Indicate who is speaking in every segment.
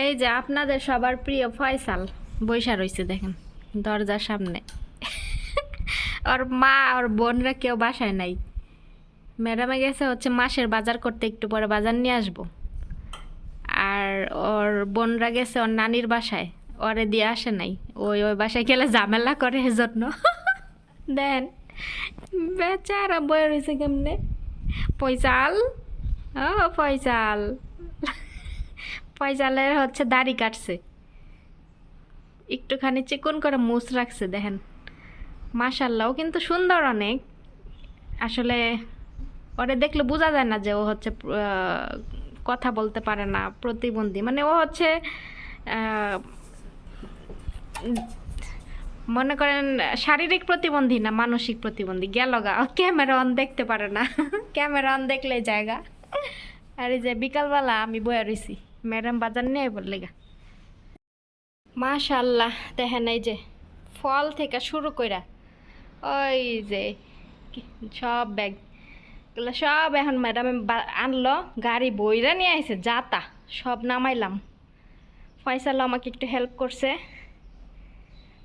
Speaker 1: এই যে আপনাদের সবার প্রিয় ফয়সাল বইসা রইছে দেখেন দরজার সামনে। ওর মা আর বোনরা কেউ বাসায় নাই। ম্যাডামে গেছে হচ্ছে মাসের বাজার করতে, একটু পরে বাজার নিয়ে আসবো। আর ওর বোনরা গেছে ওর নানির বাসায়, ওরে দিয়ে আসে নাই। ওই ওই বাসায় গেলে ঝামেলা করে এজন্য। দেন বেচারা বয়ে রয়েছে কেমনে। ফয়সাল, ও ফয়সাল, ফয়সালের হচ্ছে দাড়ি কাটছে, একটুখানি চিকন করে মুছ রাখছে দেখেন। মাশাল্লাহ, ও কিন্তু সুন্দর অনেক। আসলে ওরে দেখলে বোঝা যায় না যে ও হচ্ছে কথা বলতে পারে না, প্রতিবন্ধী। মানে ও হচ্ছে মনে করেন শারীরিক প্রতিবন্ধী না, মানসিক প্রতিবন্ধী। গেল গা, ক্যামেরা অন দেখতে পারে না। ক্যামেরা অন দেখলে জায়গা। আর এই যে বিকালবেলা আমি বয়ে রইছি, ম্যাডাম বাজার নিয়ে বললে গা। মাশাল্লাহ দেখেন, এই যে ফল থেকে শুরু কইরা ওই যে সব ব্যাগ এগুলো সব এখন ম্যাডামে আনলো, গাড়ি বইরা নিয়ে আইছে, যাতা সব নামাইলাম। ফয়সাল আমাকে একটু হেল্প করছে।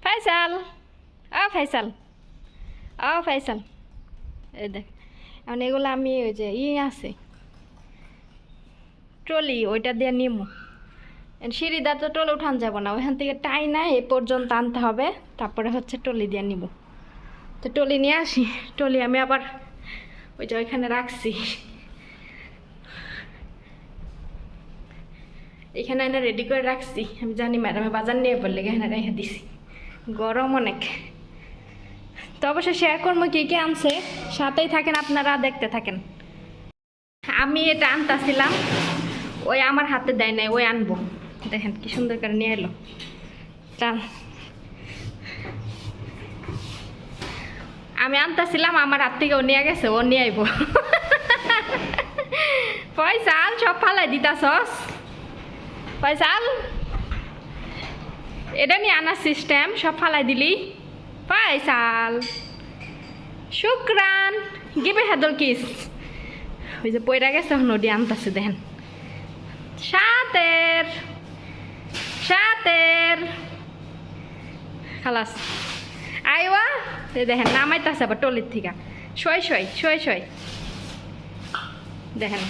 Speaker 1: ফয়সাল, ও ফয়সাল, ও ফয়সাল, এই দেখ এখন এগুলো আমি ওই যে আছে ট্রলি, ওইটা দিয়ে নিমু। সিঁড়িদা তো ট্রলি উঠান যাব না, ওইখান থেকে টাইনা এ পর্যন্ত আনতে হবে, তারপরে হচ্ছে ট্রলি দিয়ে নিব। তো ট্রলি নিয়ে আসি, ট্রলি আমি আবার ওই যে ওইখানে রাখছি, এখানে এনে রেডি করে রাখছি। আমি জানি ম্যাডামে বাজার নিয়ে বললে এখানে রেখে দিছি, গরম অনেক। তো অবশ্যই শেয়ার করবো কী কী আনছে, সাথেই থাকেন আপনারা, দেখতে থাকেন। আমি এটা আনতাছিলাম, ওই আমার হাতে দেয় নাই, ওই আনবো। দেখেন কি সুন্দর করে নিয়ে এলো। চাল আমি আনতাছিলাম, আমার হাত থেকে ও নিয়ে গেছে, ও নিয়ে আইব। ফয়সাল সব ফালাই দিতাছস। ফয়সাল, এটা নিয়ে আনার সিস্টেম, সব ফালাই দিলি। ফয়সাল, শুক্রান, গিবে হাদল কিস। ওই যে পয়রা গেছে, নদী আনতাছে দেখেন। সাতের সাতের খালাস আইওয়া, দেখেন নামাইতেছে আবার টলির থেকে। শয় শয় শয় শয় দেখেন,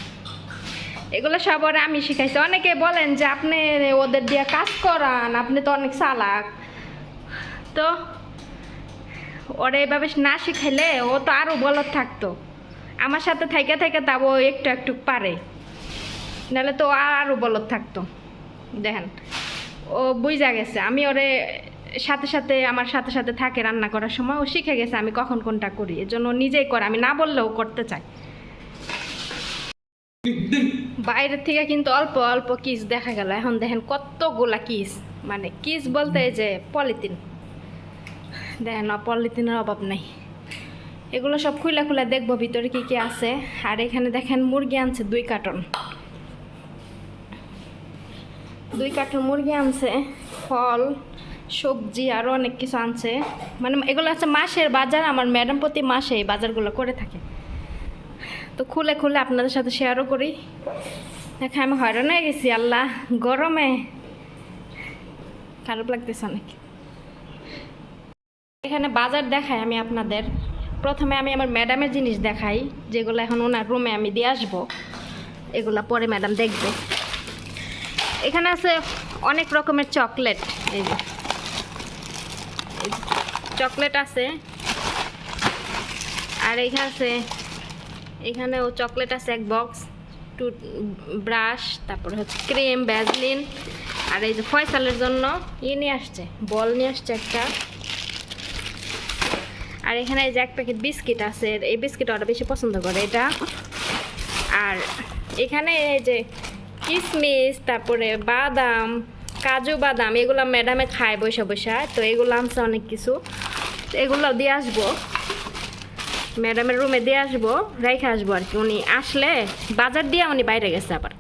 Speaker 1: এগুলো সব ওরা আমি শিখাইছি। অনেকে বলেন যে আপনি ওদের দিয়ে কাজ করান, আপনি তো অনেক চালাক। তো ওরা এভাবে না শিখাইলে ও তো আরও বলত থাকতো। আমার সাথে থেকে থেকে তা ও একটু একটু পারে, নাহলে তো আরও বলত থাকতো। দেখেন ও বুঝা গেছে, আমি ওরে সাথে সাথে আমার সাথে সাথে থাকে রান্না করার সময়, ও শিখে গেছে আমি কখন কোনটা করি। এর জন্য নিজেই করে, আমি না বললেও করতে চাই। বাইরের থেকে কিন্তু অল্প অল্প কিস দেখা গেল, এখন দেখেন কতগুলা কিস। মানে কিস বলতে এই যে পলিথিন, দেখেন পলিথিনের অভাব নাই। এগুলো সব খুলে খুলে দেখবো ভিতরে কি কি আছে। আর এখানে দেখেন মুরগি আনছে 2 কার্টন, 2 কার্টন মুরগি আনছে। ফল সবজি আরও অনেক কিছু আনছে। মানে এগুলো হচ্ছে মাসের বাজার, আমার ম্যাডাম প্রতি মাসে এই বাজারগুলো করে থাকে। তো খুলে খুলে আপনাদের সাথে শেয়ারও করি। দেখেন আমি হয়রান হয়ে গেছি, আল্লাহ গরমে খারাপ লাগতেছে অনেক। এখানে বাজার দেখাই আমি আপনাদের। প্রথমে আমি আমার ম্যাডামের জিনিস দেখাই, যেগুলো এখন ওনার রুমে আমি দিয়ে আসবো, এগুলা পরে ম্যাডাম দেখবে। এখানে আছে অনেক রকমের চকলেট, এই যে চকলেট আছে। আর এখানে আছে, এখানেও চকলেট আছে 1 বক্স, ব্রাশ, তারপরে হচ্ছে ক্রিম, ভ্যাসলিন। আর এই যে ফয়সালের জন্য নিয়ে আসছে, বল নিয়ে আসছে একটা। আর এখানে এই যে 1 প্যাকেট বিস্কিট আছে, এই বিস্কিট ওরা বেশি পছন্দ করে এটা। আর এখানে এই যে কিশমিশ, তারপরে বাদাম, কাজু বাদাম, এগুলো ম্যাডামে খায় বসে বসে। তো এগুলো আনছে অনেক কিছু, এগুলো দিয়ে আসবো ম্যাডামের রুমে, দিয়ে আসবো, রেখে আসবো আর কি। উনি আসলে বাজার দিয়ে উনি বাইরে গেছে আবার।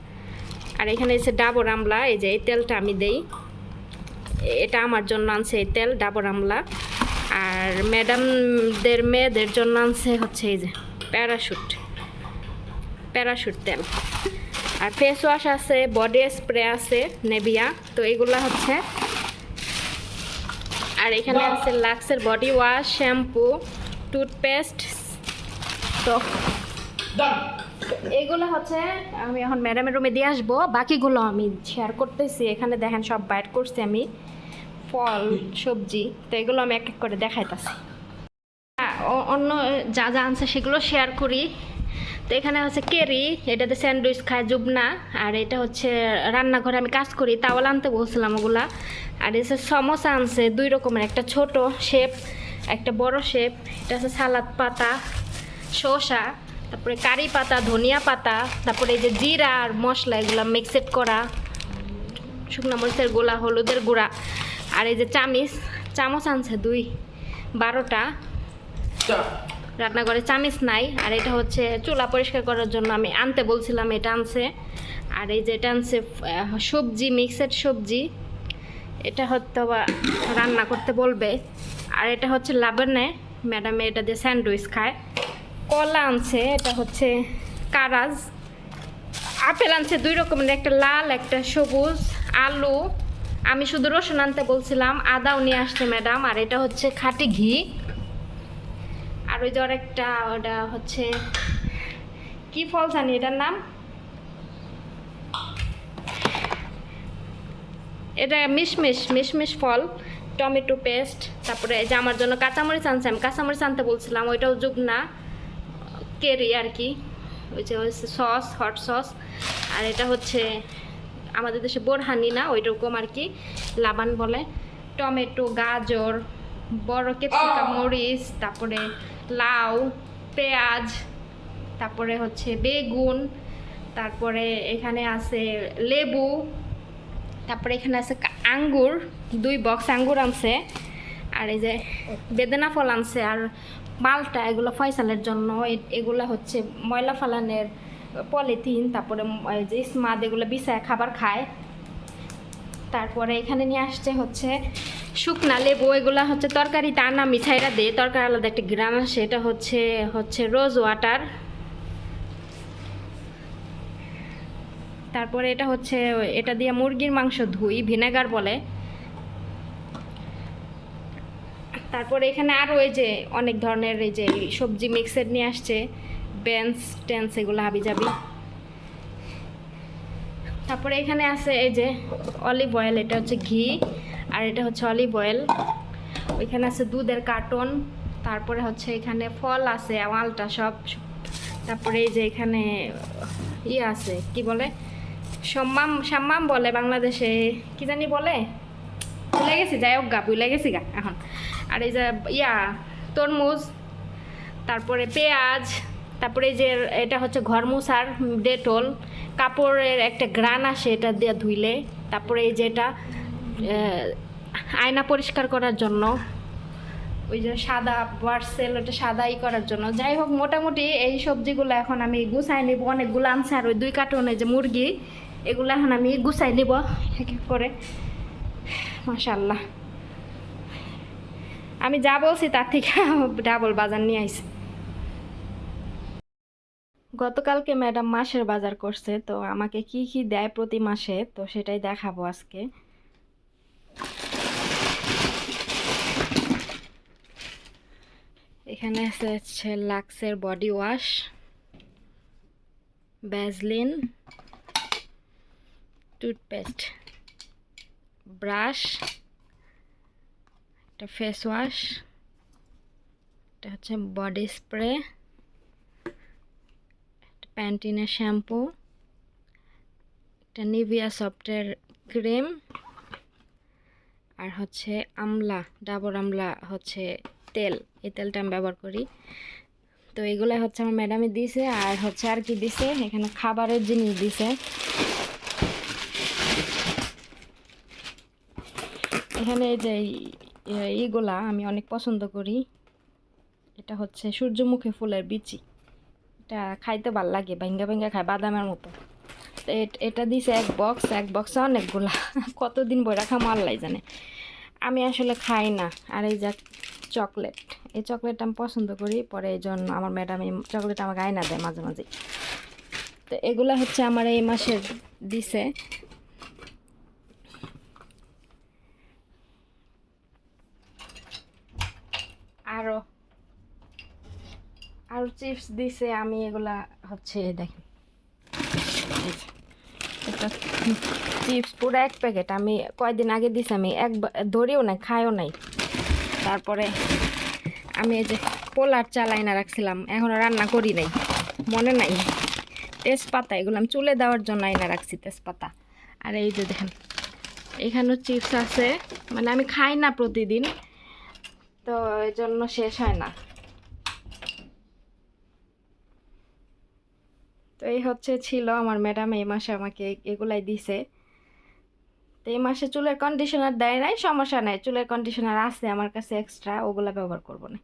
Speaker 1: আর এখানে এসে ডাবর আমলা, এই যে এই তেলটা আমি দেই, এটা আমার জন্য আনছে এই তেল ডাবর আমলা। আর ম্যাডামদের মেয়েদের জন্য আনছে হচ্ছে এই যে প্যারাশুট তেল। আর ফেস ওয়াশ আছে, বডি স্প্রে আছে নেভিয়া, তো এগুলা হচ্ছে। আর এখানে আছে লাক্সের বডি ওয়াশ, শ্যাম্পু, টুথপেস্ট। তো এগুলো হচ্ছে আমি এখন ম্যাডামের রুমে দিয়ে আসবো, বাকিগুলো আমি শেয়ার করতেছি। এখানে দেখেন সব বাইট করছি আমি, ফল সবজি, তো এগুলো আমি এক এক করে দেখাইতেছি। অন্য যা যা আনছে সেগুলো শেয়ার করি। তো এখানে হচ্ছে কেরি, এটাতে স্যান্ডউইচ খায় জুবনা। আর এটা হচ্ছে রান্নাঘরে আমি কাজ করি, তাওয়াল আনতে বলছিলাম ওগুলা। আর এসে সমোসা আনছে 2 রকমের, একটা ছোট শেপ, একটা বড় শেপ। এটা হচ্ছে সালাদ পাতা, শসা, তারপরে কারি পাতা, ধনিয়া পাতা, তারপরে এই যে জিরা আর মশলা এগুলো মিক্সড করা, শুকনো মরিচের গুঁড়া, হলুদের গুঁড়া। আর এই যে চামচ আনছে 12টা। রান্নাঘরে চামচ নাই। আর এটা হচ্ছে চুলা পরিষ্কার করার জন্য আমি আনতে বলছিলাম, এটা আনছে। আর এই যে এটা আনছে সবজি, মিক্সড সবজি, এটা হয়তো বা রান্না করতে বলবে। আর এটা হচ্ছে লাবণে, ম্যাডামে এটা দিয়ে স্যান্ডউইচ খায়। কলা আনছে, এটা হচ্ছে কারাজ। আপেল আনছে 2 রকমের, একটা লাল একটা সবুজ। আলু, আমি শুধু রসুন আনতে বলছিলাম, আদাও নিয়ে আসছে ম্যাডাম। আর এটা হচ্ছে খাঁটি ঘি। আর ওই যে আরেকটা, ওটা হচ্ছে কি ফল জানি এটার নাম, এটা মিশমিশ ফল, টমেটো পেস্ট। তারপরে এই যে আমার জন্য কাঁচামরিচ আনছে, আমি কাঁচামরিচ আনতে বলছিলাম, ওইটাও যুগ না, কেরি আর কি। ওই যে সস, হট সস। আর এটা হচ্ছে আমাদের দেশে বোরহানি না, ওই রকম আর কি, লাবান বলে। টমেটো, গাজর, বড় ক্যাপসিকাম, মরিচ, তারপরে লাউ, পেঁয়াজ, তারপরে হচ্ছে বেগুন, তারপরে এখানে আছে লেবু, তারপরে এখানে আছে আঙ্গুর, 2 বক্স আঙ্গুর আনছে। আর এই যে বেদানা ফল আনছে। আর মালটা, এগুলো ফয়সালের জন্য, এগুলো হচ্ছে ময়লা ফালানের পলিথিন। তারপরে যে স্মাদ, এগুলো বিছায় খাবার খায়। তারপরে এখানে নিয়ে আসছে হচ্ছে শুকনা লেবু, এগুলা হচ্ছে তরকারিতে আনা মিঠাইরা দিয়ে, তরকারি আলাদা একটা গ্রাম আসে। এটা হচ্ছে রোজ ওয়াটার। তারপরে এটা হচ্ছে, এটা দিয়ে মুরগির মাংস ধুই, ভিনেগার বলে। তারপরে এখানে আরও এই যে অনেক ধরনের এই যে সবজি মিক্সেড নিয়ে আসছে, টেন্স, এগুলো হাবি যাবি। তারপরে এখানে আছে এই যে অলিভ অয়েল, এটা হচ্ছে ঘি, আর এটা হচ্ছে অলিভ অয়েল। ওইখানে আছে দুধের কার্টন। তারপরে হচ্ছে এখানে ফল আছে, মালটা সব। তারপরে এই যে এখানে আছে, কি বলে, সাম্মাম বলে বাংলাদেশে, কি জানি বলে, ভুলে গেছি, যাই হোক গা, ভুলে গেছি গা এখন। আর এই যে তরমুজ, তারপরে পেঁয়াজ, তারপরে এই যে এটা হচ্ছে ঘর মুছার ডেটল, কাপড়ের একটা গ্রান আসে এটা দিয়ে ধুইলে। তারপরে এই যে এটা আয়না পরিষ্কার করার জন্য, ওই যে সাদা বার্সেল, ওটা সাদাই করার জন্য। যাই হোক, মোটামুটি এই সবজিগুলো এখন আমি গুছাই নিব, অনেকগুলো আনছে। আর ওই 2 কার্টনে যে মুরগি, এগুলো এখন আমি গুছাই নিব এক এক করে। মাশাআল্লাহ, আমি যা বলছি তার থেকে ডাবল বাজার নিয়ে আইছি। গতকালকে ম্যাডাম মাসের বাজার করছে, তো আমাকে কি কি দেয় প্রতি মাসে, তো সেটাই দেখাবো আজকে। এখানে আছে লাক্সের body wash, Vaseline, toothpaste, brush, একটা ফেস ওয়াশ, এটা হচ্ছে বডি স্প্রে, প্যান্টিনের শ্যাম্পু, একটা নিভিয়া সফটের ক্রিম, আর হচ্ছে ডাবর আমলা হচ্ছে তেল, এই তেলটা আমি ব্যবহার করি। তো এগুলো হচ্ছে আমার ম্যাডামে দিয়েছে। আর হচ্ছে আর কি দিছে, এখানে খাবারের জিনিস দিছে। এখানে যে এইগুলা আমি অনেক পছন্দ করি, এটা হচ্ছে সূর্যমুখী ফুলের বিচি, এটা খাইতে ভাল লাগে, ভেঙ্গা খায় বাদামের মতো। তো এটা দিছে এক বক্সে অনেকগুলা, কতদিন বই রাখা মাল্লাই জানে, আমি আসলে খাই না। আর এই যে চকলেট, এই চকলেটটা আমি পছন্দ করি, পরে এই জন্য আমার ম্যাডাম এই চকলেট আমাকে আয়না দেয় মাঝে মাঝে। তো এগুলা হচ্ছে আমার এই মাসের দিছে। আরো আরো চিপস দিছে, আমি এগুলা হচ্ছে দেখেন একটা চিপস পুরো এক প্যাকেট আমি কয়দিন আগে দিছি, আমি একবার ধরেও নাই খাইও নাই। তারপরে আমি এই যে পোলার চাল আইনা রাখছিলাম, এখনো রান্না করি নাই, মনে নাই। তেজপাতা এগুলো আমি চুলে দেওয়ার জন্য আইনা রাখছি তেজপাতা। আর এই যে দেখেন এখানেও চিপস আছে, মানে আমি খাই না প্রতিদিন, তো এই জন্য শেষ হয় না। তো এই হচ্ছে ছিল আমার ম্যাডাম এই মাসে আমাকে এগুলাই দিছে। তো এই মাসে চুলের কন্ডিশনার দেয় নাই, সমস্যা নাই, চুলের কন্ডিশনার আছে আমার কাছে এক্সট্রা, ওগুলা ব্যবহার করবো না।